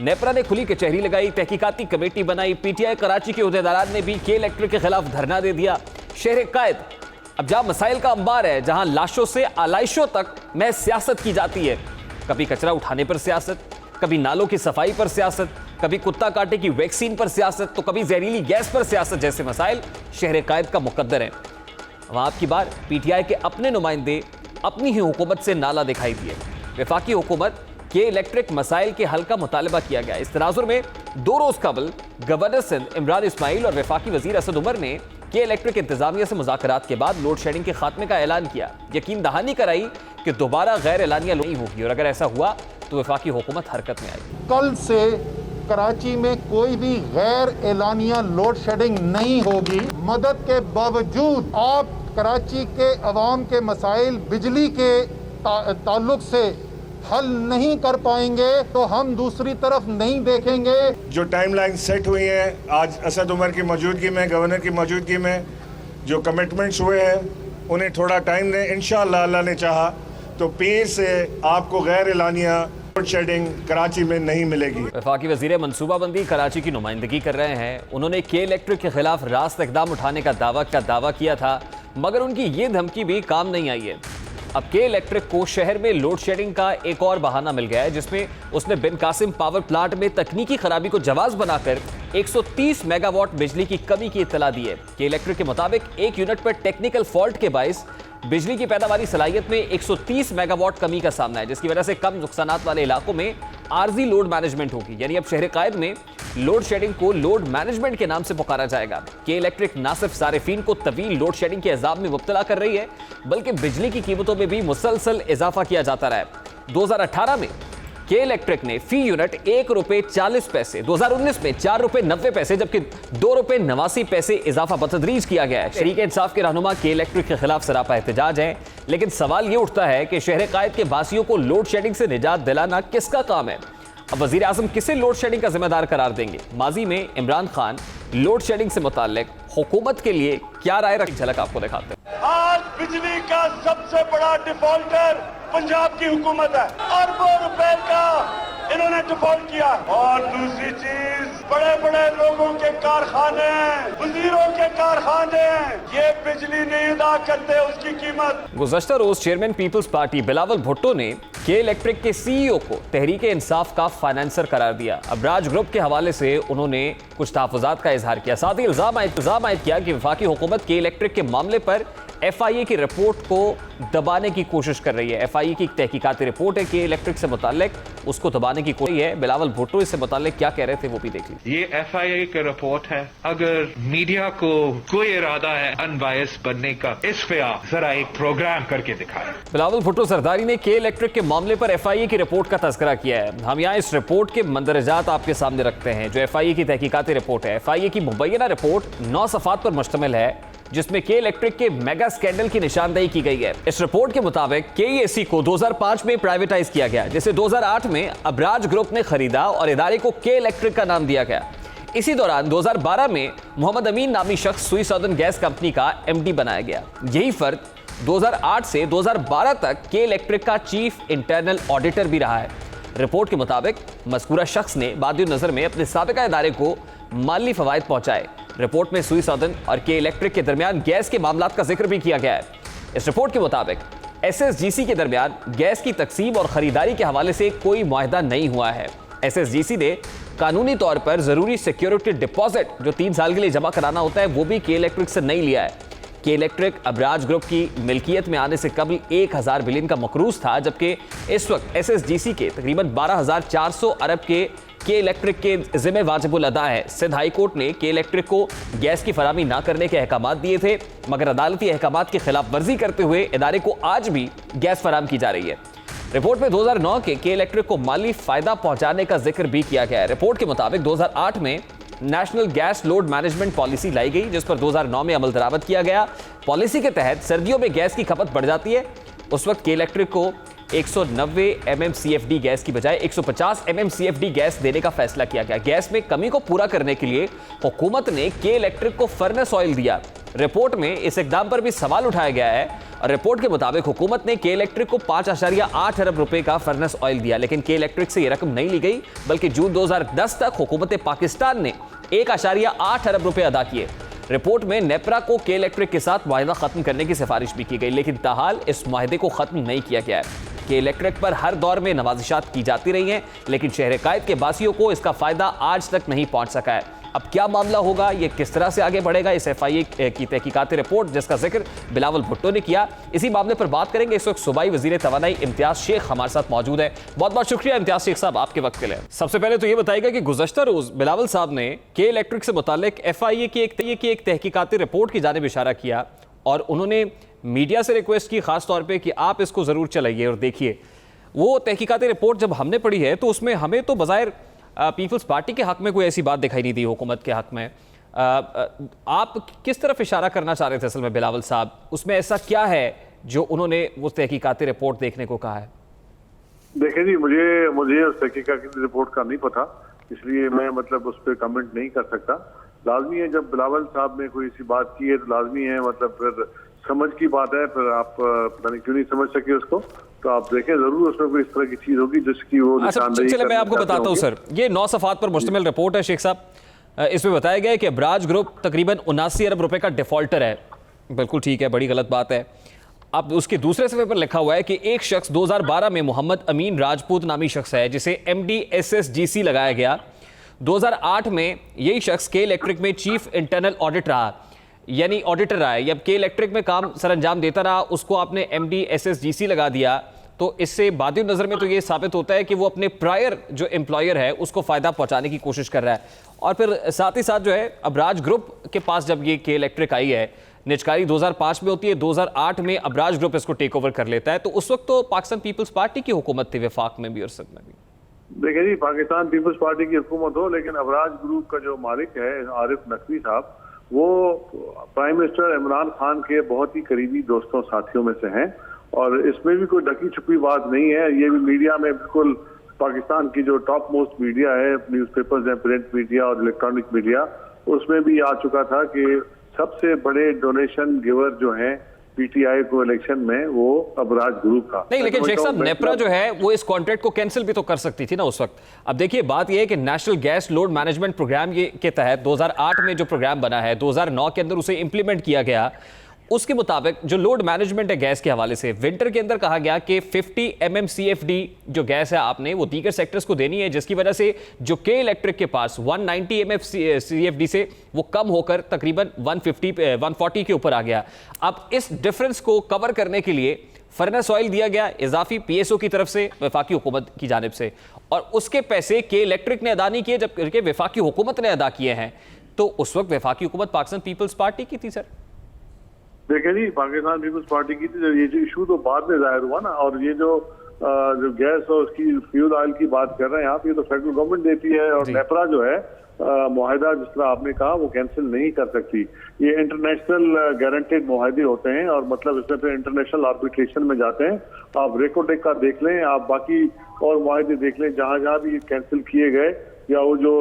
नेपरा ने खुली कचहरी लगाई, तहकीकाती कमेटी बनाई, पीटीआई कराची के उहदेदारान ने भी के इलेक्ट्रिक के खिलाफ धरना दे दिया। शहर कायद अब जहां मसाइल का अंबार है, जहां लाशों से आलाइशों तक में सियासत की जाती है, कभी कचरा उठाने पर सियासत, कभी नालों की सफाई पर सियासत, कभी कुत्ता काटे की वैक्सीन पर सियासत, तो कभी जहरीली गैस पर सियासत जैसे मसाइल शहर कायद का मुकद्दर है। वहां आपकी बार पीटीआई के अपने नुमाइंदे अपनी ही हुकूमत से नाला दिखाई दिए। वफाकी हुकूमत के इलेक्ट्रिक मसाइल के हल का मुतालबा किया गया। इस तनाजुर में 2 रोज कबल गवर्नर सिंध इमरान इस्माइल और वफाकी वजीर असद उमर ने के इलेक्ट्रिक इंतजामिया से मुज़ाकरात के बाद लोड शेडिंग के खात्मे का ऐलान किया। यकीन दहानी कराई कि दोबारा गैर एलानिया नहीं होगी और अगर ऐसा हुआ तो वफाकी हुकूमत हरकत में आएगी। कल से कराची में कोई भी गैर एलानिया लोड शेडिंग नहीं होगी। मदद के बावजूद आप कराची के अवाम के मसाइल बिजली के ताल्लुक से हल नहीं कर पाएंगे तो हम दूसरी तरफ नहीं देखेंगे। जो टाइमलाइन सेट हुई है आज असद उमर की मौजूदगी में, गवर्नर की मौजूदगी में जो कमिटमेंट्स हुए हैं उन्हें थोड़ा टाइम दें। इंशाअल्लाह अल्लाह ने चाहा तो पीर से आपको गैर एलानिया लोड शेडिंग कराची में नहीं मिलेगी। वफाकी वजीर मनसूबाबंदी कराची की नुमाइंदगी कर रहे हैं। उन्होंने के इलेक्ट्रिक के खिलाफ रास्त इकदाम उठाने का दावा किया था, मगर उनकी ये धमकी भी काम नहीं आई है। अब के इलेक्ट्रिक को शहर में लोड शेडिंग का एक और बहाना मिल गया है, जिसमें उसने बिन कासिम पावर प्लांट में तकनीकी खराबी को जवाज बनाकर 130 मेगावाट बिजली की कमी की इत्तला दी है। के इलेक्ट्रिक के मुताबिक एक यूनिट पर टेक्निकल फॉल्ट के बायस बिजली की पैदावारी सलाहियत में 130 मेगावाट कमी का सामना है, जिसकी वजह से कम नुकसानात वाले इलाकों में आर्जी लोड मैनेजमेंट होगी। यानी अब शहर कायद में लोड शेडिंग को लोड मैनेजमेंट के नाम से पुकारा जाएगा। के इलेक्ट्रिक न सिर्फ सारिफीन को तवील लोड शेडिंग के अजाब में मुब्तला कर रही है, बल्कि बिजली की कीमतों में भी मुसलसल इजाफा किया जाता रहा है। 2018 में के इलेक्ट्रिक ने फी यूनिट 1 रुपए 40 पैसे 2019 में 4 रुपए 90 पैसे जबकि 2 रुपए 89 पैसे इजाफा बतदरीज किया गया है। शरीक इंसाफ के रहनुमा के इलेक्ट्रिक के खिलाफ सरापा एहतजाज है, लेकिन सवाल ये उठता है कि शहर कायद के बासियों को लोड शेडिंग से निजात दिलाना किसका काम है? अब वजीर आजम किसे लोड शेडिंग का जिम्मेदार करार देंगे? माजी में इमरान खान लोड शेडिंग से मुताल्लिक हुकूमत के लिए क्या राय रख, झलक आपको दिखाते हैं। आज बिजली का सबसे बड़ा डिफॉल्टर पंजाब की हुकूमत है। अरबों रुपए का इन्होंने डिफॉल्ट किया। और दूसरी चीज, बड़े बड़े लोगों के कारखाने, वजीरों के कारखाने, ये बिजली नहीं अदा करते उसकी कीमत। गुज़श्ता रोज chairman People's Party Bilawal Bhutto ने के इलेक्ट्रिक के सीईओ को तहरीक इंसाफ का फाइनेंसर करार दिया। अबराज ग्रुप के हवाले से उन्होंने कुछ तहफ़्फ़ुज़ात का इजहार किया। साथ ही इल्ज़ाम आयद किया कि वफाकी हुकूमत के इलेक्ट्रिक के मामले पर FIA की रिपोर्ट को दबाने की कोशिश कर रही है। FIA की तहकीकाती रिपोर्ट है कि इलेक्ट्रिक से मुताल्लिक, उसको दबाने की कोशिश है। बिलावल भुट्टो इससे मुताल्लिक क्या कह रहे थे वो भी देख लीजिए। ये FIA की रिपोर्ट है। अगर मीडिया को कोई इरादा है अनबायस बनने का, इस पे आप जरा एक प्रोग्राम करके दिखाएं। बिलावल भुट्टो सरदारी ने के इलेक्ट्रिक के मामले पर FIA की रिपोर्ट का तज़किरा किया है। हम यहाँ इस रिपोर्ट के मंदरजात आपके सामने रखते हैं जो FIA की तहकीकाती रिपोर्ट है। FIA की मुबैना रिपोर्ट 9 सफ़ात पर मुश्तमिल है जिसमें के इलेक्ट्रिक के मेगा स्कैंडल की निशानदेही की गई है। इस रिपोर्ट के मुताबिक KEAC को 2005 में प्राइवेटाइज किया गया, जिसे 2008 में अबराज ग्रुप ने खरीदा और इदारे को के इलेक्ट्रिक का नाम दिया गया। इसी दौरान 2012 में मोहम्मद अमीन नामी शख्स सुई सदर्न गैस कंपनी का MD बनाया गया। यही फर्क 2008 से 2012 तक के इलेक्ट्रिक का चीफ इंटरनल ऑडिटर भी रहा है। रिपोर्ट के मुताबिक मज़कूरा शख्स ने बादियो नज़र में अपने साबिका इदारे को माली फवायद पहुंचाए। रिपोर्ट में सुई सदर्न और के इलेक्ट्रिक के दरमियान गैस के मामलात का जिक्र भी किया गया है। इस रिपोर्ट के मुताबिक SSGC के दरमियान गैस की तकसीम और खरीदारी के हवाले से कोई मुआहदा नहीं हुआ है। SSGC ने कानूनी तौर पर जरूरी सिक्योरिटी डिपॉजिट जो 3 साल के लिए जमा कराना होता है वो भी के इलेक्ट्रिक से नहीं लिया है। के इलेक्ट्रिक अबराज ग्रुप की मिल्कियत में आने से कबल 1000 बिलियन का मकरूज था, जबकि इस वक्त SSGC के तकरीबन 12,400 अरब के इलेक्ट्रिक के जिम्मे वाजिबुल अदा है। सिंध हाई कोर्ट ने के इलेक्ट्रिक को गैस की फराहमी ना करने के अहकामात दिए थे, मगर अदालती अहकामात की खिलाफ वर्जी करते हुए इदारे को आज भी गैस फराहम की जा रही है। रिपोर्ट में 2009 के इलेक्ट्रिक को माली फायदा पहुंचाने का जिक्र भी किया गया है। रिपोर्ट के मुताबिक 2008 में national gas load management policy लाई गई, जिस पर 2009 में अमल दरामद किया गया। पॉलिसी के तहत सर्दियों में गैस की खपत बढ़ जाती है। उस वक्त के इलेक्ट्रिक को 190 MMCFD गैस की बजाय 150 MMCFD गैस देने का फैसला किया गया। गैस में कमी को पूरा करने के लिए हुकूमत ने के इलेक्ट्रिक को फर्नेस ऑयल दिया। रिपोर्ट में इस इकदाम पर भी सवाल उठाया गया है और रिपोर्ट के मुताबिक हुकूमत ने के इलेक्ट्रिक को 5.8 अरब रुपए का फर्नेस ऑयल दिया, लेकिन के इलेक्ट्रिक से यह रकम नहीं ली गई, बल्कि जून 2010 तक हुकूमत पाकिस्तान ने 1.8 अरब रुपए अदा किए। रिपोर्ट में नेपरा को के इलेक्ट्रिक के साथ मुआहदा खत्म करने की सिफारिश भी की गई, लेकिन ताहाल इस मुआहदे को खत्म नहीं किया गया है। के इलेक्ट्रिक पर हर दौर में नवाजिशात की जाती रही हैं, लेकिन शहर कायद के बासियों को इसका फायदा आज तक नहीं पहुंच सका है। अब क्या मामला होगा, ये किस तरह से आगे बढ़ेगा, इस FIA की तहकीकाती रिपोर्ट जिसका जिक्र बिलावल भुट्टो ने किया, इसी मामले पर बात करेंगे। इस वक्त सूबाई वजीर तवानाई इम्तियाज शेख हमारे साथ मौजूद है। बहुत बहुत शुक्रिया इम्तियाज शेख साहब आपके वक्त के लिए। सबसे पहले तो ये बताइएगा कि गुज़श्ता रोज बिलावल साहब ने के इलेक्ट्रिक से मुताल्लिक FIA की एक तहकीकाती रिपोर्ट की जानिब इशारा किया और उन्होंने मीडिया से रिक्वेस्ट की खास तौर पर कि आप इसको ज़रूर चलाइए और देखिए। वो तहकीकाती रिपोर्ट जब हमने पढ़ी है तो उसमें हमें तो बज़ाहिर पीपल्स पार्टी के हक में कोई ऐसी बात दिखाई नहीं दी, हुकूमत के हक में। आप किस तरफ इशारा करना चाह रहे थे असल में बिलावल साहब? उसमें ऐसा क्या है जो उन्होंने वो तहकीकाती रिपोर्ट देखने को कहा है? देखें जी, मुझे उस तहकीकाती रिपोर्ट का नहीं पता, इसलिए मैं मतलब उस पर कमेंट नहीं कर सकता। लाजमी है जब बिलावल साहब ने कोई ऐसी बात की है तो लाजमी है, मतलब फिर समझ की बात है, फिर आप पता नहीं क्यों नहीं समझ सके उसको, तो आप देखें जरूर उसमें कोई इस तरह की चीज होगी जिसकी वो निशानदेही। चलिए मैं आपको बताता हूँ सर, ये 9 सफ़ात पर मुश्तमिल रिपोर्ट है शेख साहब। इसमें बताया गया है कि अबराज ग्रुप तकरीबन 79 अरब रुपए का डिफॉल्टर है। बिल्कुल ठीक है, बड़ी गलत बात है। अब उसके दूसरे सफ़े पर लिखा हुआ है कि एक शख्स 2012 में मोहम्मद अमीन राजपूत नामी शख्स है जिसे MD SSGC लगाया गया। 2008 में यही शख्स के इलेक्ट्रिक में चीफ इंटरनल ऑडिट रहा, यानी ऑडिटर रहा है। जब के इलेक्ट्रिक में काम सर अंजाम देता रहा, उसको आपने MD SSGC लगा दिया, तो इससे बादियो नज़र में तो ये साबित होता है कि वो अपने प्रायर जो एम्प्लॉयर है उसको फ़ायदा पहुंचाने की कोशिश कर रहा है। और फिर साथ ही साथ जो है अबराज ग्रुप के पास जब ये के इलेक्ट्रिक आई है, निजकारी 2005 में होती है, 2008 में अबराज ग्रुप इसको टेक ओवर कर लेता है। तो उस वक्त तो पाकिस्तान पीपल्स पार्टी की हुकूमत थी वफाक में भी और सिंध में भी। देखिए जी, पाकिस्तान पीपल्स पार्टी की हुकूमत हो, लेकिन अबराज ग्रुप का जो मालिक है आरिफ नकवी साहब, वो प्राइम मिनिस्टर इमरान खान के बहुत ही करीबी दोस्तों साथियों में से हैं, और इसमें भी कोई ढकी छुपी बात नहीं है। ये भी मीडिया में बिल्कुल पाकिस्तान की जो टॉप मोस्ट मीडिया है, न्यूज़पेपर्स हैं, प्रिंट मीडिया और इलेक्ट्रॉनिक मीडिया, उसमें भी आ चुका था कि सबसे बड़े डोनेशन गिवर जो हैं पीटीआई को इलेक्शन में, वो अबराज ग्रुप का। नहीं, लेकिन शेख साहब, नेपरा जो है वो इस कॉन्ट्रैक्ट को कैंसिल भी तो कर सकती थी ना उस वक्त। अब देखिए, बात यह है कि national gas load management programme के तहत 2008 में जो प्रोग्राम बना है, 2009 के अंदर उसे इंप्लीमेंट किया गया। उसके मुताबिक जो लोड मैनेजमेंट है गैस के हवाले से, विंटर के अंदर कहा गया कि 50 MMCFD जो गैस है आपने वो दीगर सेक्टर्स को देनी है, जिसकी वजह से जो के इलेक्ट्रिक के पास 190 MMCFD से वो कम होकर तकरीबन 140 के ऊपर आ गया। अब इस डिफरेंस को कवर करने के लिए फर्नेस ऑयल दिया गया इजाफी PSO की तरफ से, वफाकी हुकूमत की जानिब से, और उसके पैसे के इलेक्ट्रिक ने अदा नहीं किए जबकि वफाकी हुकूमत ने अदा किए हैं। तो उस वक्त वफाकी हुकूमत पाकिस्तान पीपल्स पार्टी की थी सर। देखिए जी, पाकिस्तान पीपल्स पार्टी की थी, ये जो इशू तो बाद में जाहिर हुआ ना, और ये जो गैस और उसकी फ्यूल ऑयल की बात कर रहे हैं आप, ये तो फेडरल गवर्नमेंट देती है, और नेपरा जो है मुआहिदा जिस तरह आपने कहा वो कैंसिल नहीं कर सकती। ये इंटरनेशनल गारंटेड मुआहिदे होते हैं, और मतलब इसमें फिर इंटरनेशनल आर्बिट्रेशन में जाते हैं। आप रेकोटेक का देख लें, आप बाकी और मुआहिदे देख लें, जहाँ जहाँ भी कैंसिल किए गए, या वो जो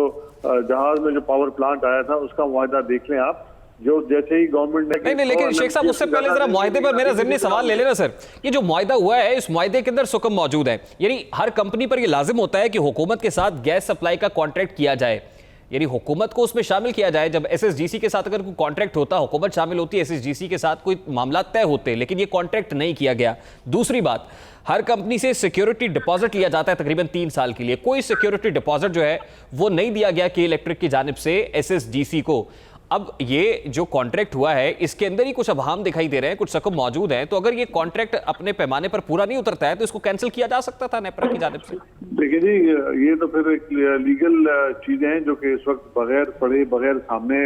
जहाज में जो पावर प्लांट आया था उसका मुआहिदा देख लें आप, जो जैसे ही गवर्नमेंट ने नहीं, लेकिन शेख साहब, उससे पहले जरा मुआहिदे पर मेरा ज़िम्नी सवाल ले लेना सर। ये जो मुआहिदा हुआ है, इस मुआहिदे के अंदर सुकम मौजूद है, यानी हर कंपनी पर ये लाजिम होता है कि हुकूमत के साथ गैस सप्लाई का कॉन्ट्रैक्ट किया जाए, यानी हुकूमत को उसमें शामिल किया जाए। जब SSGC के साथ अगर कोई कॉन्ट्रैक्ट होता, हुकूमत शामिल होती है, SSGC के साथ कोई मामला तय होते, लेकिन ये कॉन्ट्रैक्ट नहीं किया गया। दूसरी बात, हर कंपनी से सिक्योरिटी डिपॉजिट लिया जाता है तकरीबन 3 साल के लिए, कोई सिक्योरिटी डिपॉजिट जो है वो नहीं दिया गया कि इलेक्ट्रिक की जानिब से SSGC को। अब ये जो कॉन्ट्रैक्ट हुआ है इसके अंदर ही कुछ अभाम दिखाई दे रहे हैं, कुछ सकम मौजूद हैं, तो अगर ये कॉन्ट्रैक्ट अपने पैमाने पर पूरा नहीं उतरता है तो इसको कैंसिल किया जा सकता था नेपरा की जानिब से। देखिए जी, ये तो फिर एक लीगल चीजें हैं जो कि इस वक्त बगैर पढ़े, बगैर सामने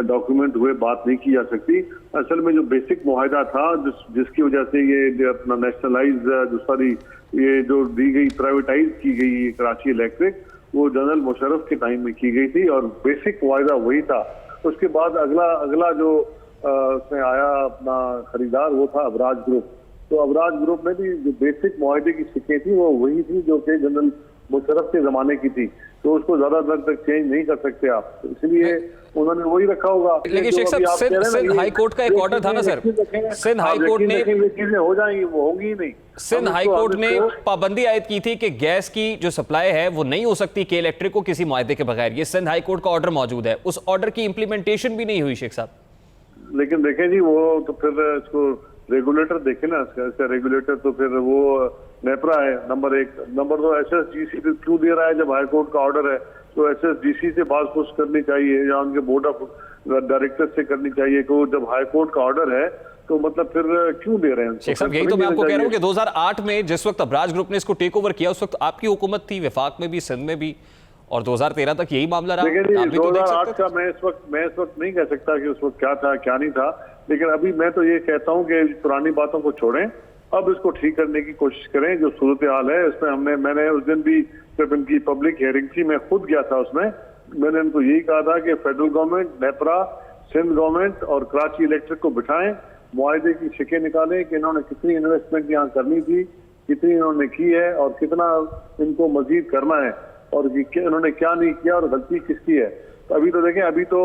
डॉक्यूमेंट हुए बात नहीं की जा सकती। असल में जो बेसिक मुआहिदा था, जिसकी वजह से ये अपना नेशनलाइज ये जो दी गई, प्राइवेटाइज की गई कराची इलेक्ट्रिक, वो जनरल मुशर्रफ के टाइम में की गई थी, और बेसिक मुआहिदा वही था। उसके बाद अगला जो उसमें आया अपना खरीदार, वो था अबराज ग्रुप। तो अबराज ग्रुप में भी जो बेसिक मुआहिदे की शिकें थी वो वही थी जो कि जनरल मुशर्रफ के जमाने की थी, तो उसको ज्यादा देर तक चेंज नहीं कर सकते आप, इसलिए उन्होंने वही रखा होगा। लेकिन शेख साहब, सिंध हाई कोर्ट का एक ऑर्डर था ना सर, सिंध हाई कोर्ट ने, चीजें हो जाएंगी, वो होंगी ही नहीं। सिंध हाई कोर्ट ने पाबंदी आयद की थी कि गैस की जो सप्लाई है वो नहीं हो सकती के इलेक्ट्रिक को किसी मुआहिदे के बगैर। ये सिंध हाई कोर्ट का ऑर्डर मौजूद है, उस ऑर्डर की इंप्लीमेंटेशन भी नहीं हुई शेख साहब। लेकिन देखें जी, वो तो फिर इसको रेगुलेटर देखे ना, इसका रेगुलेटर तो फिर वो नेपरा है नंबर 1। नंबर 2 SSGC क्यों दे रहा है जब हाई कोर्ट का ऑर्डर है? तो SSGC से बात पूछ करनी चाहिए, या उनके बोर्ड ऑफ डायरेक्टर से करनी चाहिए कि जब हाई कोर्ट का ऑर्डर है तो मतलब फिर क्यों दे रहे हैं? शेख साहब, यही तो मैं आपको कह रहा हूँ कि 2008 में जिस वक्त अबराज ग्रुप ने इसको टेक ओवर किया, उस वक्त आपकी हुकूमत थी, वफाक में भी, सिंध में भी, और 2013 तक यही मामला रहा। 2008 का मैं इस वक्त नहीं कह सकता कि उस वक्त क्या था क्या नहीं था, लेकिन अभी मैं तो ये कहता हूँ कि पुरानी बातों को छोड़ें, अब इसको ठीक करने की कोशिश करें। जो सूरत हाल है इसमें मैंने उस दिन भी जब इनकी पब्लिक हियरिंग थी, मैं खुद गया था उसमें, मैंने इनको यही कहा था कि federal government, NEPRA, Sindh government और कराची इलेक्ट्रिक को बिठाएं, मुआहिदे की शिकें निकालें कि इन्होंने कितनी इन्वेस्टमेंट यहाँ करनी थी, कितनी इन्होंने की है, और कितना इनको मजीद करना है, और इन्होंने क्या नहीं किया और गलती किसकी है। तो अभी तो देखें, अभी तो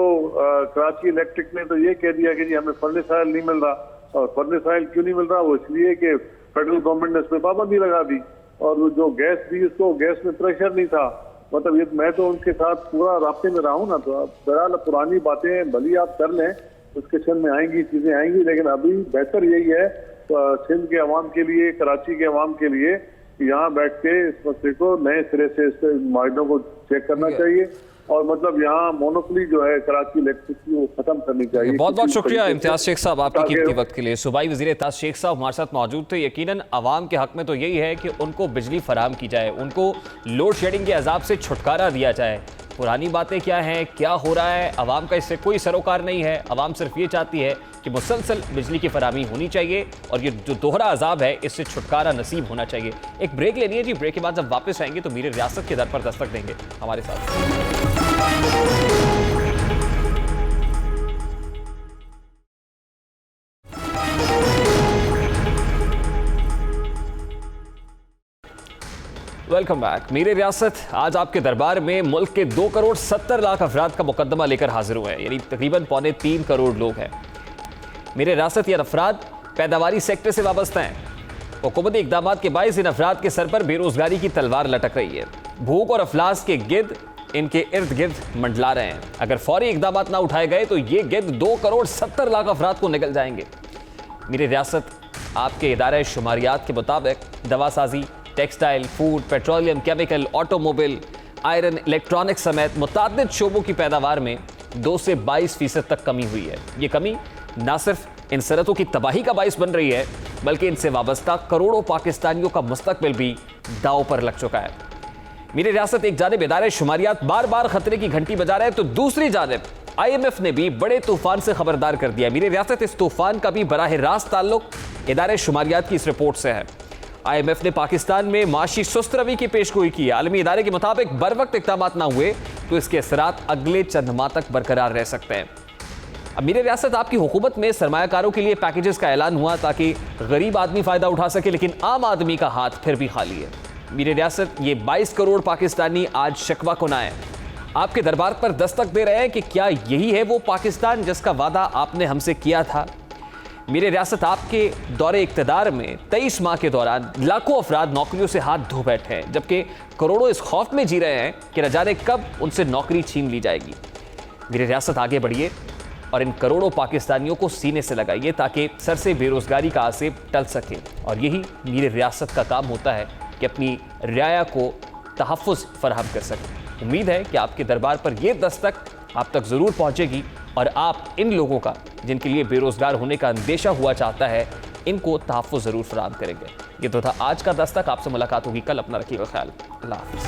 कराची इलेक्ट्रिक ने तो ये कह दिया कि जी हमें फर्नेस ऑयल नहीं मिल रहा। और फर्नेस ऑयल क्यों नहीं मिल रहा? वो इसलिए कि फेडरल गवर्नमेंट ने इस पर पाबंदी लगा दी, और वो जो गैस थी उसको गैस में प्रेशर नहीं था। मतलब ये मैं तो उनके साथ पूरा रास्ते में रहा हूँ ना, तो बहरहाल पुरानी बातें भली आप कर लें, डिस्कशन में आएंगी, चीजें आएंगी, लेकिन अभी बेहतर यही है सिंध के अवाम के लिए, कराची के अवाम के लिए, यहाँ बैठ के इस मसले को नए सिरे से, इस मुआहिदों को चेक करना चाहिए, और मतलब यहाँ मोनोपोली जो है कराची इलेक्ट्रिक की वो खत्म करनी चाहिए। बहुत बहुत शुक्रिया इम्तियाज शेख साहब आपकी कीमती वक्त के लिए। सूबाई वज़ीर इत्तेहाद शेख साहब हमारे साथ मौजूद थे। यकीनन आवाम के हक में तो यही है कि उनको बिजली फराहम की जाए, उनको लोड शेडिंग के अजाब से छुटकारा दिया जाए, पुरानी बातें क्या हैं, क्या हो रहा है, अवाम का इससे कोई सरोकार नहीं है। अवाम सिर्फ ये चाहती है कि मुसलसल बिजली की फराहमी होनी चाहिए और ये जो दोहरा अजाब है इससे छुटकारा नसीब होना चाहिए। एक ब्रेक लेनी है जी, ब्रेक के बाद जब वापस आएंगे तो मीर रियासत के दर पर दस्तक देंगे हमारे साथ। Welcome back. मीर रियासत आज आपके दरबार में मुल्क के 2 करोड़ 70 लाख अफराद का मुकदमा लेकर हाजिर हुए हैं, यानी तकरीबन 3.25 करोड़ लोग हैं। मीर रियासत ये अफराद पैदावारी सेक्टर से वाबस्ता हैं। हुकूमती इकदाम के बायस इन अफराद के सर पर बेरोजगारी की तलवार लटक रही है। भूख और अफलास के गिद्ध इनके इर्द गिर्द मंडला रहे हैं। अगर फौरी इकदाम ना उठाए गए तो ये गिद्ध 2 करोड़ 70 लाख अफराद को निगल जाएंगे। मीर रियासत आपके इदारे शुमारियात के मुताबिक दवासाजी, textile, food, petroleum, chemical, automobile, iron, electronics समेत मुताद्दिद शोबों की पैदावार में 2 से 22% तक कमी हुई है। ये कमी न सिर्फ इन सनतों की तबाही का बाइस बन रही है बल्कि इनसे वाबस्ता करोड़ों पाकिस्तानियों का मुस्तकबिल भी दांव पर लग चुका है। मीर रियासत एक जानिब इदारे शुमारियात बार बार खतरे की घंटी बजा रहे हैं तो दूसरी जानिब IMF ने भी बड़े तूफान से खबरदार कर दिया। मीर रियासत इस तूफान का भी बराह रास्त ताल्लुक इदारे शुमारियात की इस रिपोर्ट से है। IMF ने पाकिस्तान में माशी सुस्त रवी की पेशगोई की। आलमी इदारे के मुताबिक बर वक्त इक़दाम ना हुए तो इसके असरात अगले चंद माह तक बरकरार रह सकते हैं। अब मीर रियासत आपकी हुकूमत में सरमायाकारों के लिए पैकेजेस का ऐलान हुआ ताकि गरीब आदमी फ़ायदा उठा सके, लेकिन आम आदमी का हाथ फिर भी खाली है। मीर रियासत ये 22 करोड़ पाकिस्तानी आज शिकवा कुनाए आपके दरबार पर दस्तक दे रहे हैं कि क्या यही है वो पाकिस्तान जिसका वादा आपने हमसे किया था। मीर रियासत आपके दौरे इक़्तिदार में 23 माह के दौरान लाखों अफराद नौकरियों से हाथ धो बैठे हैं, जबकि करोड़ों इस खौफ में जी रहे हैं कि न जाने कब उनसे नौकरी छीन ली जाएगी। मीर रियासत आगे बढ़िए और इन करोड़ों पाकिस्तानियों को सीने से लगाइए ताकि सर से बेरोजगारी का आसेब टल सके। और यही मीर रियासत का काम होता है कि अपनी रियाया को तहफ़्फ़ुज़ फराहम कर सके। उम्मीद है कि आपके दरबार पर यह दस्तक आप तक ज़रूर पहुँचेगी और आप इन लोगों का जिनके लिए बेरोजगार होने का अंदेशा हुआ चाहता है इनको तहफ़्फ़ुज़ ज़रूर फराहम करेंगे। ये तो था आज का दस्तक। आपसे मुलाकात होगी कल। अपना रखिएगा ख्याल। अल्लाह हाफ़िज़।